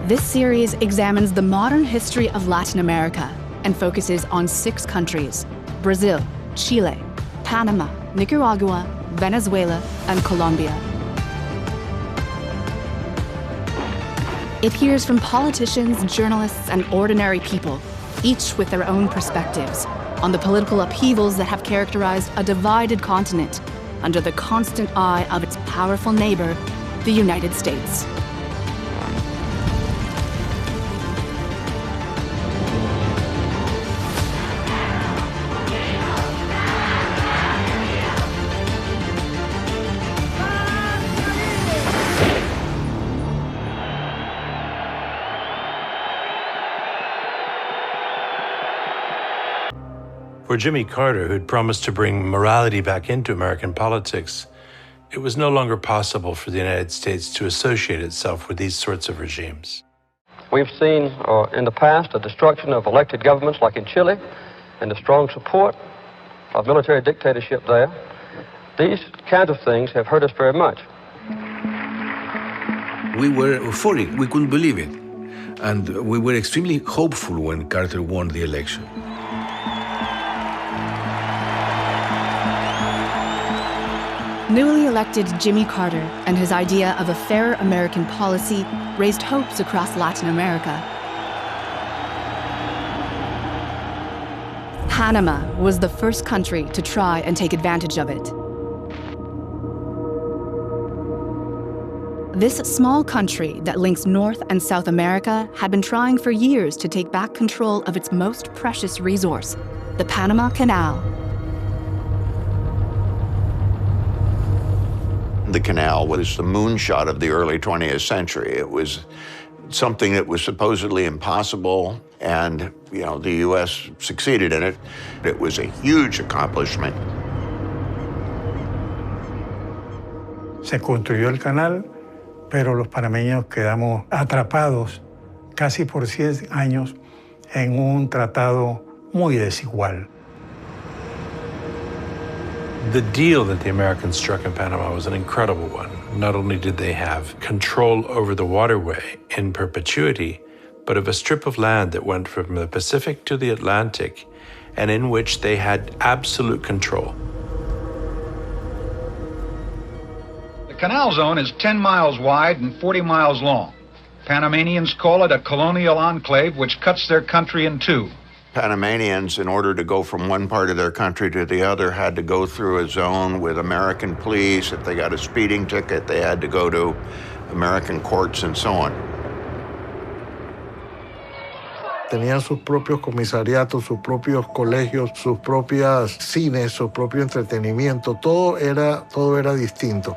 This series examines the modern history of Latin America and focuses on 6 countries: Brazil, Chile, Panama, Nicaragua, Venezuela, and Colombia. It hears from politicians, journalists, and ordinary people, each with their own perspectives, on the political upheavals that have characterized a divided continent under the constant eye of its powerful neighbor, the United States. For Jimmy Carter, who'd promised to bring morality back into American politics, it was no longer possible for the United States to associate itself with these sorts of regimes. We've seen in the past the destruction of elected governments like in Chile and the strong support of military dictatorship there. These kinds of things have hurt us very much. We were euphoric. We couldn't believe it. And we were extremely hopeful when Carter won the election. Newly elected Jimmy Carter and his idea of a fairer American policy raised hopes across Latin America. Panama was the first country to try and take advantage of it. This small country that links North and South America had been trying for years to take back control of its most precious resource, the Panama Canal. The canal was the moonshot of the early 20th century. It was something that was supposedly impossible, and the U.S. succeeded in it. It was a huge accomplishment. Se construyó el canal, pero los panameños quedamos atrapados casi por 100 años en un tratado muy desigual. The deal that the Americans struck in Panama was an incredible one. Not only did they have control over the waterway in perpetuity, but of a strip of land that went from the Pacific to the Atlantic, and in which they had absolute control. The canal zone is 10 miles wide and 40 miles long. Panamanians call it a colonial enclave which cuts their country in two. Panamanians, in order to go from one part of their country to the other, had to go through a zone with American police. If they got a speeding ticket, they had to go to American courts and so on. Tenían sus propios comisariatos, sus propios colegios, sus propias cines, su propio entretenimiento. Todo era distinto.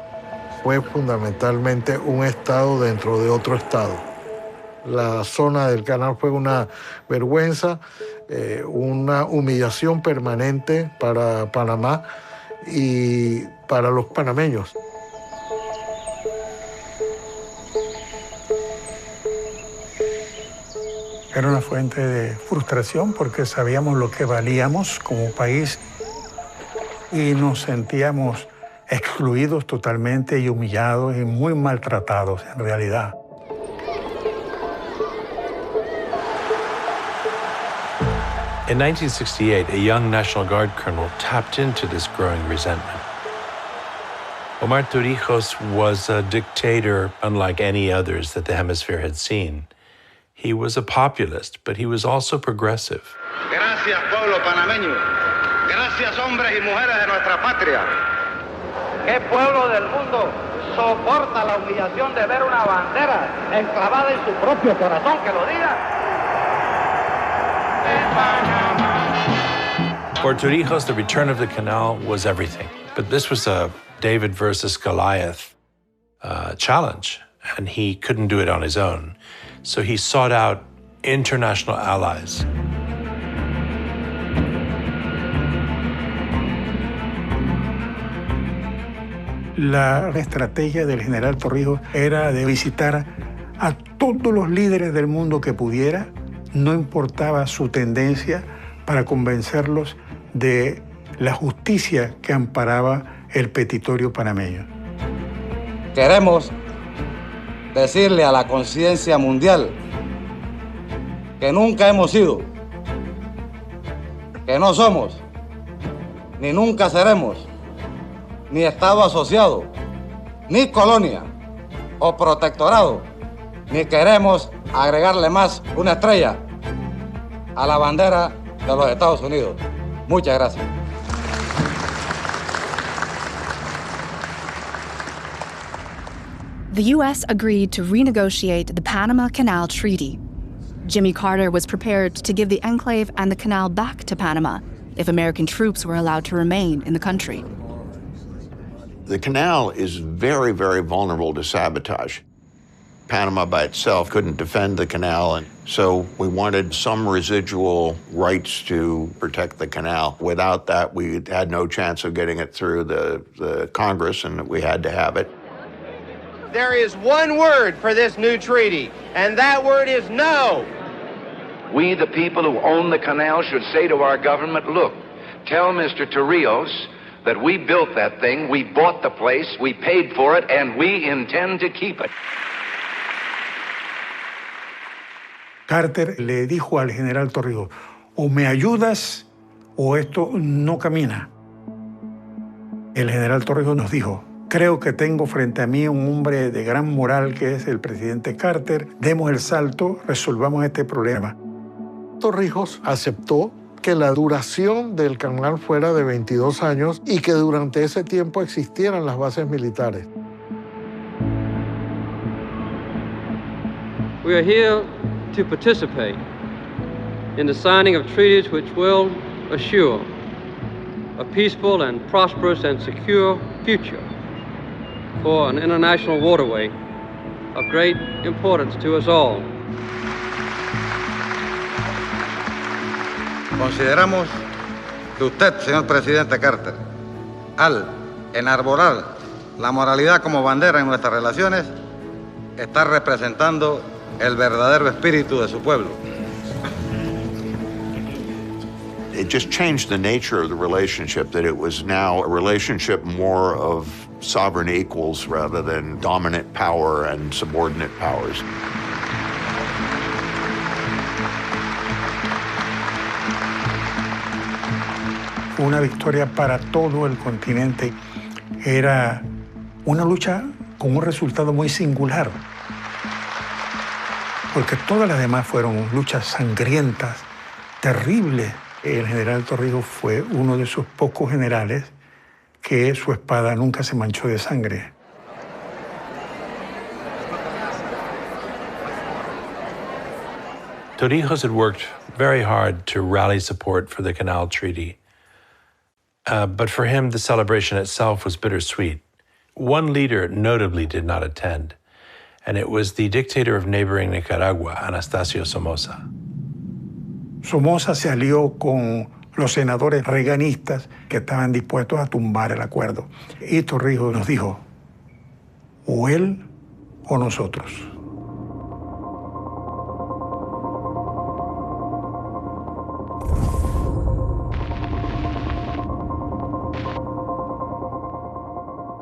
Fue fundamentalmente un estado dentro de otro estado. La zona del canal fue una vergüenza, una humillación permanente para Panamá y para los panameños. Era una fuente de frustración porque sabíamos lo que valíamos como país y nos sentíamos excluidos totalmente y humillados y muy maltratados en realidad. In 1968, a young National Guard colonel tapped into this growing resentment. Omar Torrijos was a dictator unlike any others that the hemisphere had seen. He was a populist, but he was also progressive. Gracias, pueblo panameño. Gracias, hombres y mujeres de nuestra patria. ¿Qué pueblo del mundo soporta la humillación de ver una bandera enclavada en su propio corazón? Que lo diga. For Torrijos, the return of the canal was everything. But this was a David versus Goliath challenge, and he couldn't do it on his own. So he sought out international allies. La estrategia del general Torrijos era de visitar a todos los líderes del mundo que pudiera, no importaba su tendencia, para convencerlos de la justicia que amparaba el petitorio panameño. Queremos decirle a la conciencia mundial que nunca hemos sido, que no somos, ni nunca seremos, ni Estado asociado, ni colonia o protectorado, ni queremos agregarle más una estrella a la bandera de los Estados Unidos. Muchas gracias. The U.S. agreed to renegotiate the Panama Canal Treaty. Jimmy Carter was prepared to give the enclave and the canal back to Panama if American troops were allowed to remain in the country. The canal is very, very vulnerable to sabotage. Panama by itself couldn't defend the canal, and so we wanted some residual rights to protect the canal. Without that, we had no chance of getting it through the Congress, and we had to have it. There is one word for this new treaty, and that word is no. We, the people who own the canal, should say to our government, look, tell Mr. Torrijos that we built that thing, we bought the place, we paid for it, and we intend to keep it. Carter le dijo al general Torrijos, o me ayudas o esto no camina. El general Torrijos nos dijo, creo que tengo frente a mí un hombre de gran moral que es el presidente Carter. Demos el salto, resolvamos este problema. Torrijos aceptó que la duración del canal fuera de 22 años y que durante ese tiempo existieran las bases militares. We are here to participate in the signing of treaties which will assure a peaceful and prosperous and secure future for an international waterway of great importance to us all. Consideramos que usted, señor presidente Carter, al enarbolar la moralidad como bandera en nuestras relaciones, está representando el verdadero espíritu de su pueblo. It just changed the nature of the relationship, that it was now a relationship more of sovereign equals rather than dominant power and subordinate powers. Una victoria para todo el continente. Era una lucha con un resultado muy singular, porque todas las demás fueron luchas sangrientas, terribles. El general Torrijos fue uno de esos pocos generales que su espada nunca se manchó de sangre. Torrijos had worked very hard to rally support for the Canal Treaty. But for him, the celebration itself was bittersweet. One leader notably did not attend, and it was the dictator of neighboring Nicaragua, Anastasio Somoza. Somoza se alió con los senadores reaganistas que estaban dispuestos a tumbar el acuerdo. Y Torrijos nos dijo, o él o nosotros.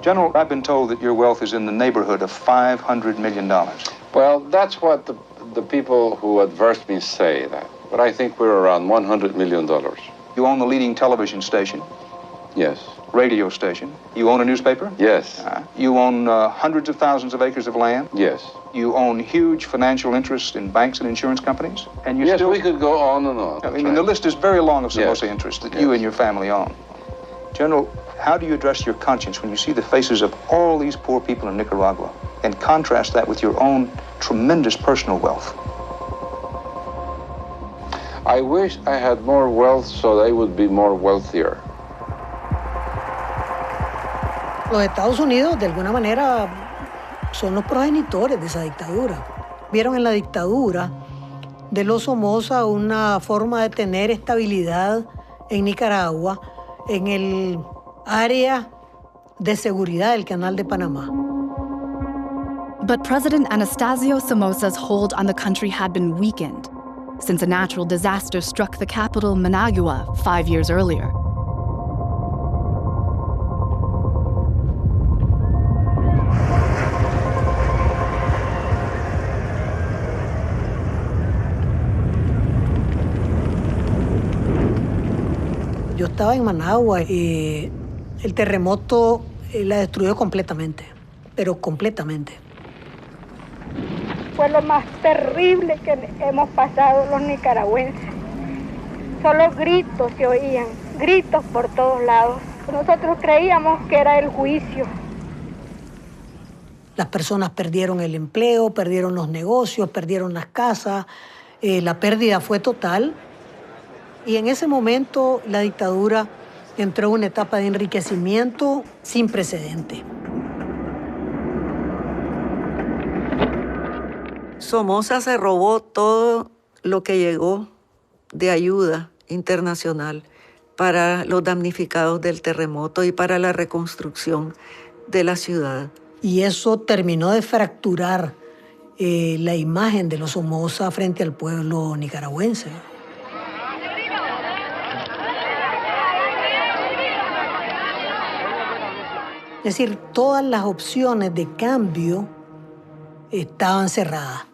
General, I've been told that your wealth is in the neighborhood of $500 million. Well, that's what the people who adverse me say that. But I think we're around $100 million. You own the leading television station? Yes. Radio station? You own a newspaper? Yes. You own hundreds of thousands of acres of land? Yes. You own huge financial interests in banks and insurance companies? And you yes, we could go on and on. I mean, the list is very long of Somoza interests that you and your family own. General, how do you address your conscience when you see the faces of all these poor people in Nicaragua and contrast that with your own tremendous personal wealth? I wish I had more wealth so they would be more wealthier. Los Estados Unidos, de alguna manera, son los progenitores de esa dictadura. Vieron en la dictadura de los Somoza una forma de tener estabilidad en Nicaragua, en el área de seguridad del Canal de Panamá. But President Anastasio Somoza's hold on the country had been weakened since a natural disaster struck the capital, Managua, 5 years earlier. estaba en Managua. El terremoto la destruyó completamente, pero completamente. Fue lo más terrible que hemos pasado los nicaragüenses. Solo gritos se oían, gritos por todos lados. Nosotros creíamos que era el juicio. Las personas perdieron el empleo, perdieron los negocios, perdieron las casas. La pérdida fue total. Y en ese momento la dictadura entró en una etapa de enriquecimiento sin precedente. Somoza se robó todo lo que llegó de ayuda internacional para los damnificados del terremoto y para la reconstrucción de la ciudad. Y eso terminó de fracturar la imagen de los Somoza frente al pueblo nicaragüense. Es decir, todas las opciones de cambio estaban cerradas.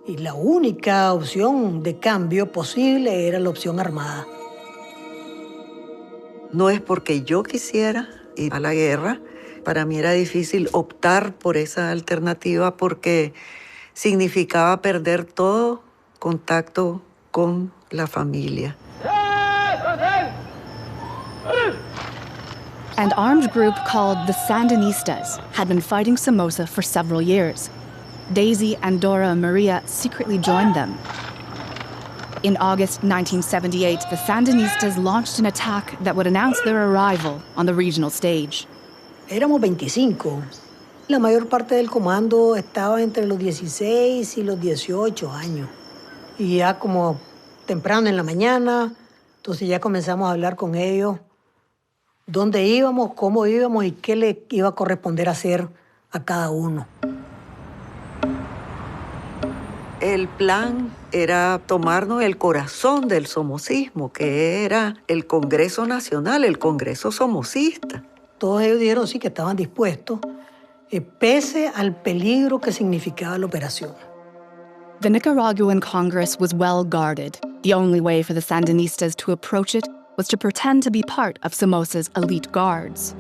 Y la única opción de cambio posible era la opción armada. No es porque yo quisiera ir a la guerra. Para mí era difícil optar por esa alternativa porque significaba perder todo contacto con la familia. An armed group called the Sandinistas had been fighting Somoza for several years. Daisy and Dora Maria secretly joined them. In August 1978, the Sandinistas launched an attack that would announce their arrival on the regional stage. Éramos 25. La mayor parte del comando estaba entre los 16 y los 18 años. Y ya como temprano en la mañana, entonces ya comenzamos a hablar con ellos dónde íbamos, cómo íbamos y qué le iba a corresponder hacer a cada uno. El plan era tomarnos el corazón del somocismo, que era el Congreso Nacional, el Congreso Somocista. Todos ellos dijeron sí que estaban dispuestos, pese al peligro que significaba la operación. The Nicaraguan Congress was well guarded. The only way for the Sandinistas to approach it was to pretend to be part of Somoza's elite guards.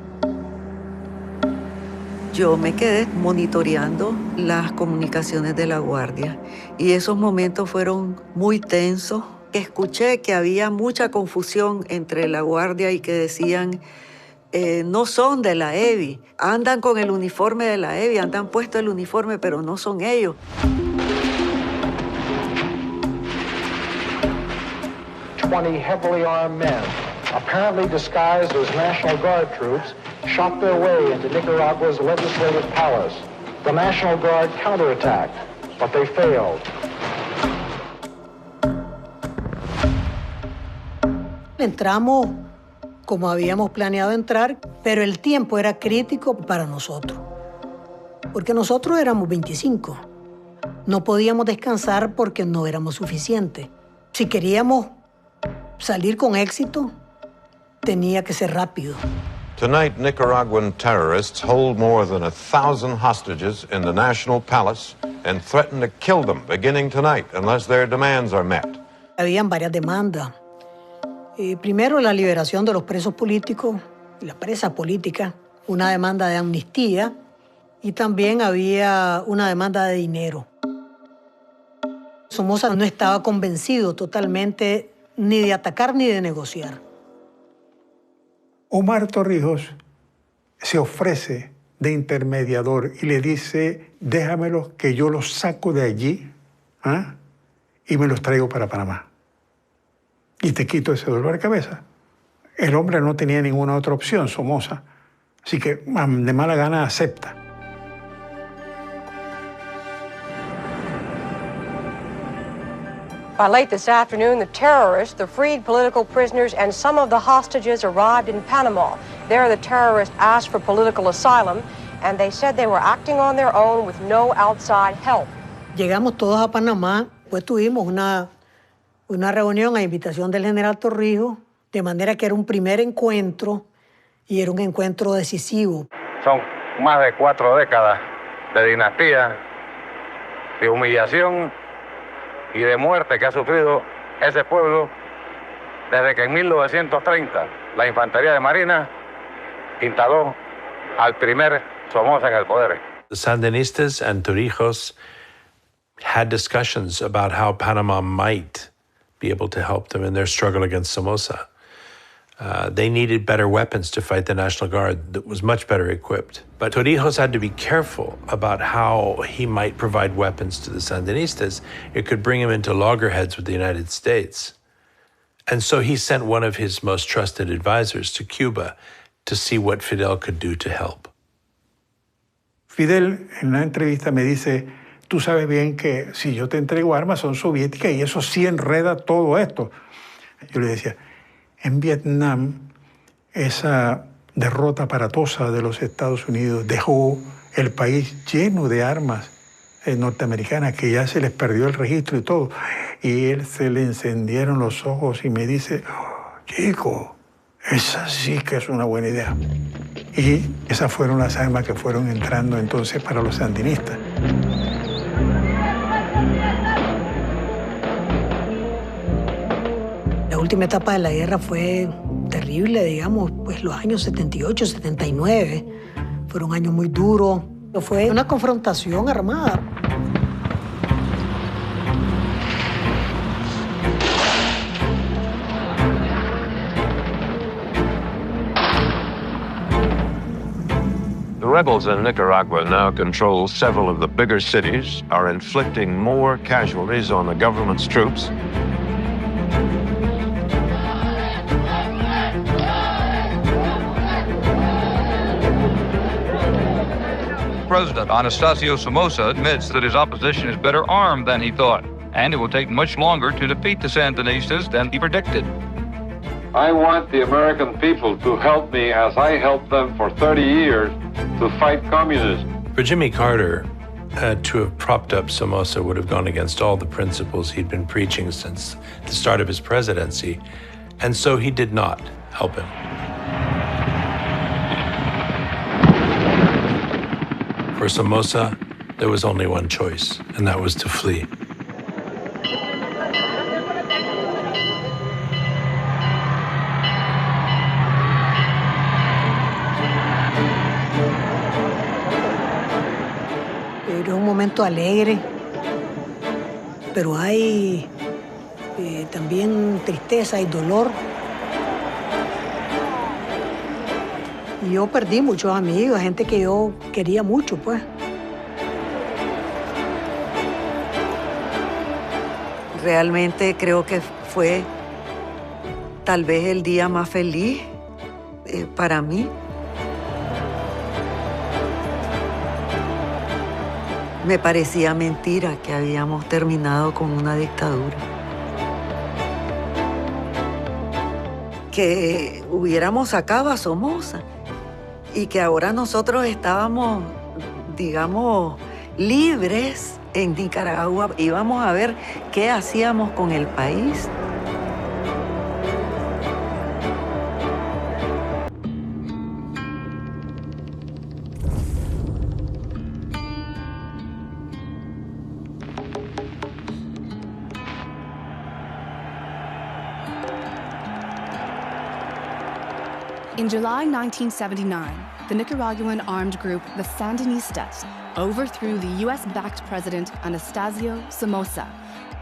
Yo me quedé monitoreando las comunicaciones de la Guardia y esos momentos fueron muy tensos. Escuché que había mucha confusión entre la Guardia y que decían no son de la EBI, andan con el uniforme de la EBI, andan puesto el uniforme, pero no son ellos. 20 heavily armed men, apparently disguised as National Guard troops, shot their way into Nicaragua's legislative palace. The National Guard counterattacked, but they failed. Entramos como habíamos planeado entrar, pero el tiempo era crítico para nosotros, porque nosotros éramos 25. No podíamos descansar porque no éramos suficientes. Si queríamos salir con éxito, tenía que ser rápido. Tonight, Nicaraguan terrorists hold more than 1,000 hostages in the National Palace and threaten to kill them beginning tonight unless their demands are met. Habían varias demandas. Primero, la liberación de los presos políticos, la presa política, una demanda de amnistía y también había una demanda de dinero. Somoza no estaba convencido totalmente ni de atacar ni de negociar. Omar Torrijos se ofrece de intermediador y le dice, déjamelos que yo los saco de allí y me los traigo para Panamá. Y te quito ese dolor de cabeza. El hombre no tenía ninguna otra opción, Somoza. Así que de mala gana acepta. By late this afternoon, the terrorists, the freed political prisoners, and some of the hostages arrived in Panama. There, the terrorists asked for political asylum, and they said they were acting on their own with no outside help. Llegamos todos a Panamá, pues tuvimos una reunión a invitación del general Torrijos, de manera que era un primer encuentro y era un encuentro decisivo. Son más de 4 décadas de dinastía, de humillación y de muerte que ha sufrido ese pueblo desde que en 1930 la Infantería de Marina instaló al primer Somoza en el poder. The Sandinistas and Torrijos had discussions about how Panama might be able to help them in their struggle against Somoza. They needed better weapons to fight the National Guard that was much better equipped. But Torrijos had to be careful about how he might provide weapons to the Sandinistas. It could bring him into loggerheads with the United States. And so he sent one of his most trusted advisors to Cuba to see what Fidel could do to help. Fidel en una entrevista me dice, tú sabes bien que si yo te entrego armas son soviéticas y eso sí enreda todo esto. Yo le decía, en Vietnam esa derrota aparatosa de los Estados Unidos dejó el país lleno de armas norteamericanas que ya se les perdió el registro y todo. Y él se le encendieron los ojos y me dice, oh, chico, esa sí que es una buena idea. Y esas fueron las armas que fueron entrando entonces para los sandinistas. La última etapa de la guerra fue terrible, digamos, pues los años 78, 79 fueron años muy duros. Fue una confrontación armada. The rebels in Nicaragua now control several of the bigger cities, are inflicting more casualties on the government's troops. President Anastasio Somoza admits that his opposition is better armed than he thought, and it will take much longer to defeat the Sandinistas than he predicted. I want the American people to help me as I helped them for 30 years to fight communism. For Jimmy Carter, to have propped up Somoza would have gone against all the principles he'd been preaching since the start of his presidency, and so he did not help him. For Somoza, there was only one choice, and that was to flee. Era un momento alegre, pero hay también tristeza y dolor. Y yo perdí muchos amigos, gente que yo quería mucho, pues. Realmente creo que fue tal vez el día más feliz para mí. Me parecía mentira que habíamos terminado con una dictadura. Que hubiéramos sacado a Somoza y que ahora nosotros estábamos, digamos, libres en Nicaragua. Íbamos a ver qué hacíamos con el país. In July 1979, the Nicaraguan armed group, the Sandinistas, overthrew the US-backed President Anastasio Somoza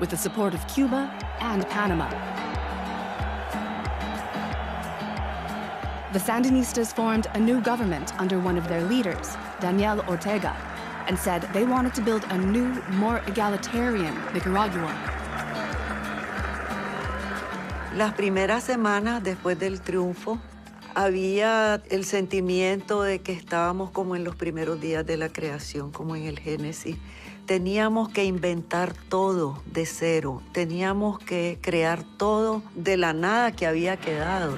with the support of Cuba and Panama. The Sandinistas formed a new government under one of their leaders, Daniel Ortega, and said they wanted to build a new, more egalitarian Nicaragua. Las primeras semanas después del triunfo, había el sentimiento de que estábamos como en los primeros días de la creación, como en el Génesis. Teníamos que inventar todo de cero. Teníamos que crear todo de la nada que había quedado.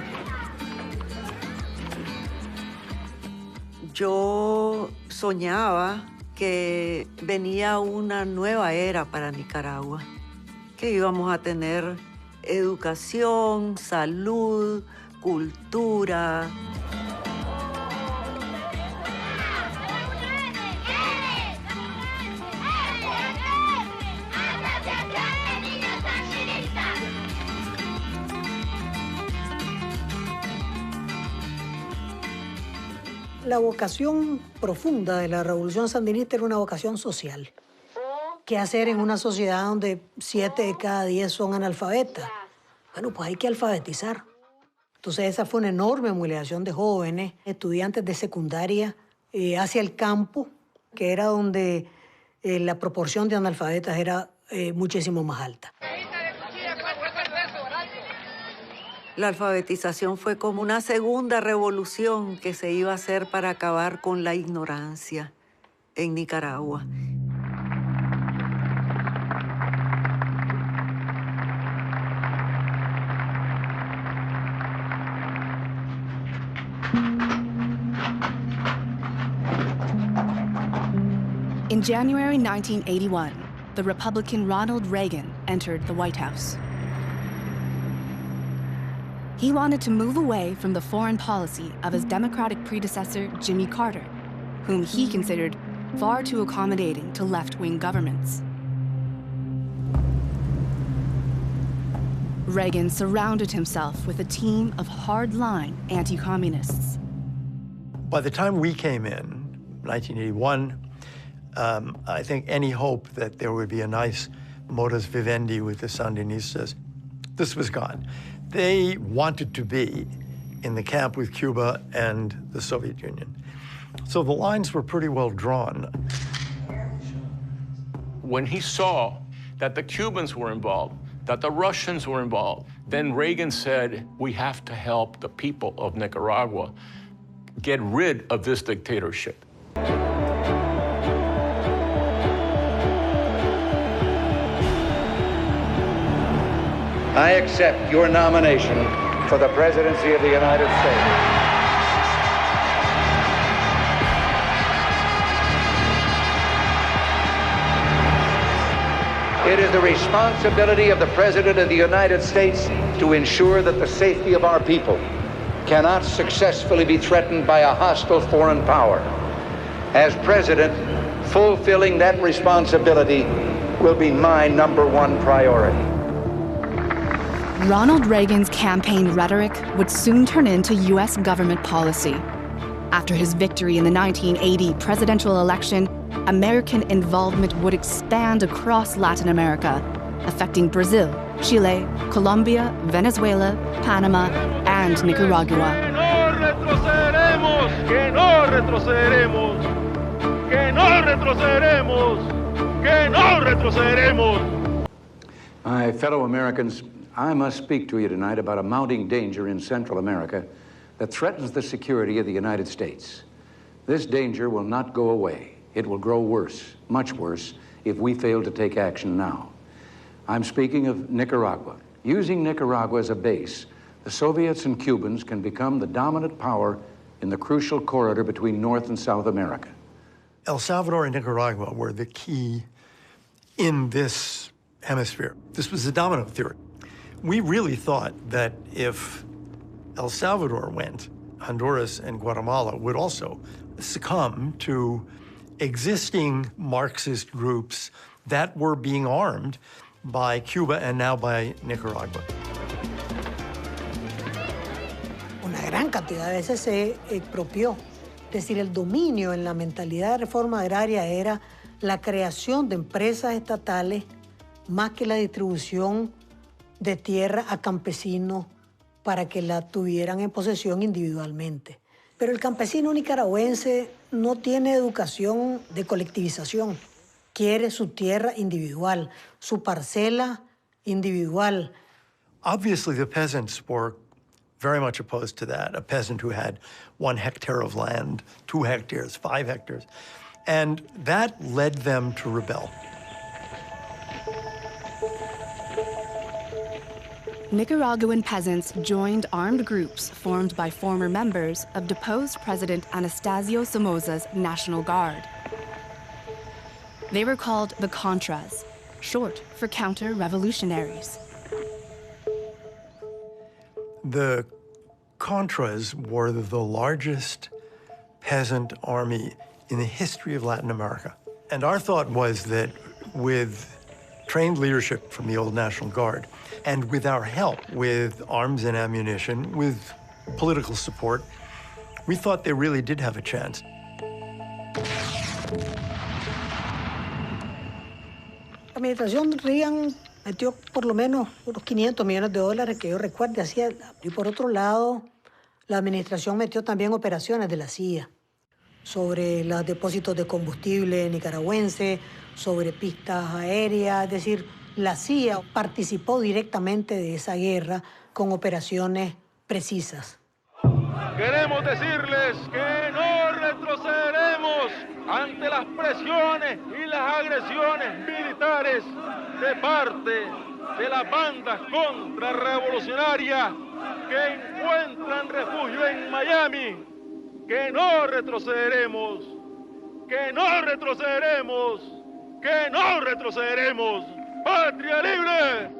Yo soñaba que venía una nueva era para Nicaragua, que íbamos a tener educación, salud, cultura. La vocación profunda de la revolución sandinista era una vocación social. ¿Qué hacer en una sociedad donde 7 de cada 10 son analfabetas? Bueno, pues hay que alfabetizar. Entonces esa fue una enorme movilización de jóvenes, estudiantes de secundaria, hacia el campo, que era donde la proporción de analfabetas era muchísimo más alta. La alfabetización fue como una segunda revolución que se iba a hacer para acabar con la ignorancia en Nicaragua. In January 1981, the Republican Ronald Reagan entered the White House. He wanted to move away from the foreign policy of his Democratic predecessor, Jimmy Carter, whom he considered far too accommodating to left-wing governments. Reagan surrounded himself with a team of hard-line anti-communists. By the time we came in, 1981, I think any hope that there would be a nice modus vivendi with the Sandinistas, this was gone. They wanted to be in the camp with Cuba and the Soviet Union. So the lines were pretty well drawn. When he saw that the Cubans were involved, that the Russians were involved, then Reagan said, we have to help the people of Nicaragua get rid of this dictatorship. I accept your nomination for the presidency of the United States. It is the responsibility of the President of the United States to ensure that the safety of our people cannot successfully be threatened by a hostile foreign power. As President, fulfilling that responsibility will be my #1 priority. Ronald Reagan's campaign rhetoric would soon turn into U.S. government policy. After his victory in the 1980 presidential election, American involvement would expand across Latin America, affecting Brazil, Chile, Colombia, Venezuela, Panama, and Nicaragua. Que no retrocederemos, que no retrocederemos, que no retrocederemos. My fellow Americans, I must speak to you tonight about a mounting danger in Central America that threatens the security of the United States. This danger will not go away. It will grow worse, much worse, if we fail to take action now. I'm speaking of Nicaragua. Using Nicaragua as a base, the Soviets and Cubans can become the dominant power in the crucial corridor between North and South America. El Salvador and Nicaragua were the key in this hemisphere. This was the domino theory. We really thought that if El Salvador went, Honduras and Guatemala would also succumb to existing Marxist groups that were being armed by Cuba and now by Nicaragua. Una gran cantidad de veces se expropió. Es decir, el dominio en la mentalidad de reforma agraria era la creación de empresas estatales más que la distribución de tierra a campesinos para que la tuvieran en posesión individualmente. Pero el campesino nicaragüense no tiene educación de colectivización. Quiere su tierra individual, su parcela individual. Obviously, the peasants were very much opposed to that. A peasant who had 1 hectare of land, 2 hectares, 5 hectares. And that led them to rebel. Nicaraguan peasants joined armed groups formed by former members of deposed President Anastasio Somoza's National Guard. They were called the Contras, short for counter-revolutionaries. The Contras were the largest peasant army in the history of Latin America. And our thought was that with trained leadership from the old National Guard, and with our help with arms and ammunition, with political support, We thought they really did have a chance. La administración Reagan metió por lo menos unos $500 millones que yo recuerde. Y por otro lado, la administración metió también operaciones de la CIA sobre los depósitos de combustible nicaragüense, sobre pistas aéreas. Es decir, la CIA participó directamente de esa guerra con operaciones precisas. Queremos decirles que no retrocederemos ante las presiones y las agresiones militares de parte de las bandas contrarrevolucionarias que encuentran refugio en Miami. Que no retrocederemos, que no retrocederemos, que no retrocederemos. ¡Patria libre!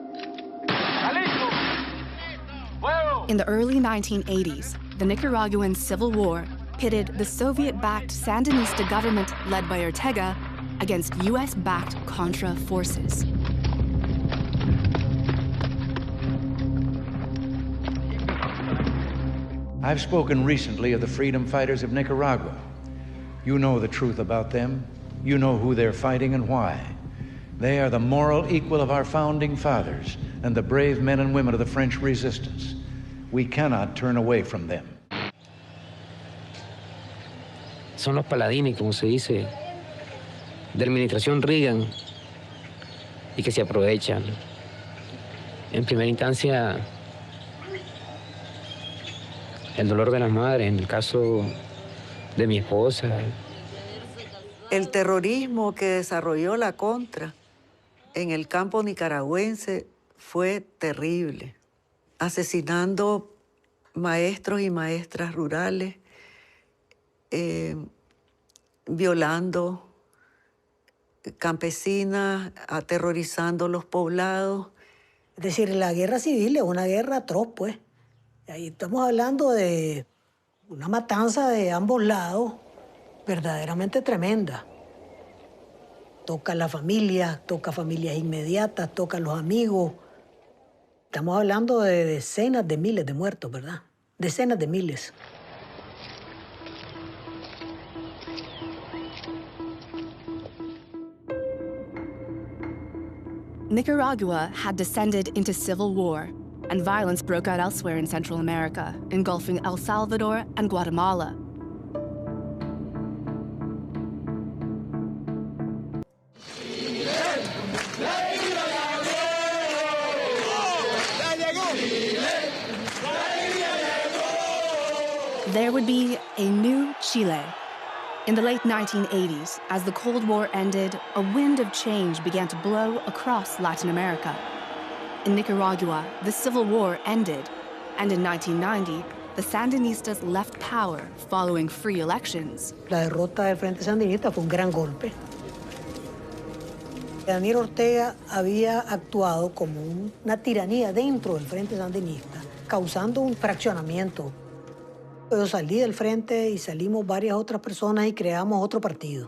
In the early 1980s, the Nicaraguan Civil War pitted the Soviet-backed Sandinista government led by Ortega against US-backed Contra forces. I've spoken recently of the freedom fighters of Nicaragua. You know the truth about them. You know who they're fighting and why. They are the moral equal of our founding fathers and the brave men and women of the French resistance. We cannot turn away from them. Son los paladines, como se dice, de la administración Reagan y que se aprovechan. En primera instancia, el dolor de las madres, en el caso de mi esposa. El terrorismo que desarrolló la Contra en el campo nicaragüense fue terrible, asesinando maestros y maestras rurales, violando campesinas, aterrorizando los poblados. Es decir, la guerra civil es una guerra atroz, pues. Ahí estamos hablando de una matanza de ambos lados verdaderamente tremenda. Toca la familia, toca familias inmediatas, toca a los amigos. Estamos hablando de decenas de miles de muertos, ¿verdad? Decenas de miles. Nicaragua had descended into civil war, and violence broke out elsewhere in Central America, engulfing El Salvador and Guatemala. There would be a new Chile. In the late 1980s, as the Cold War ended, a wind of change began to blow across Latin America. In Nicaragua, the Civil War ended, and in 1990, the Sandinistas left power following free elections. La derrota del Frente Sandinista fue un gran golpe. Daniel Ortega había actuado como una tiranía dentro del Frente Sandinista, causando un fraccionamiento. Yo salí del frente y salimos varias otras personas y creamos otro partido.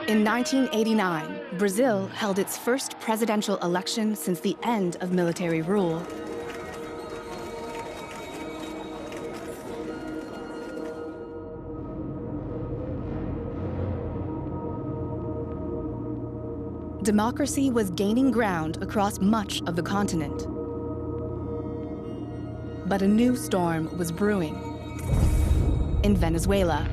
In 1989, Brazil held its first presidential election since the end of military rule. Democracy was gaining ground across much of the continent. But a new storm was brewing in Venezuela.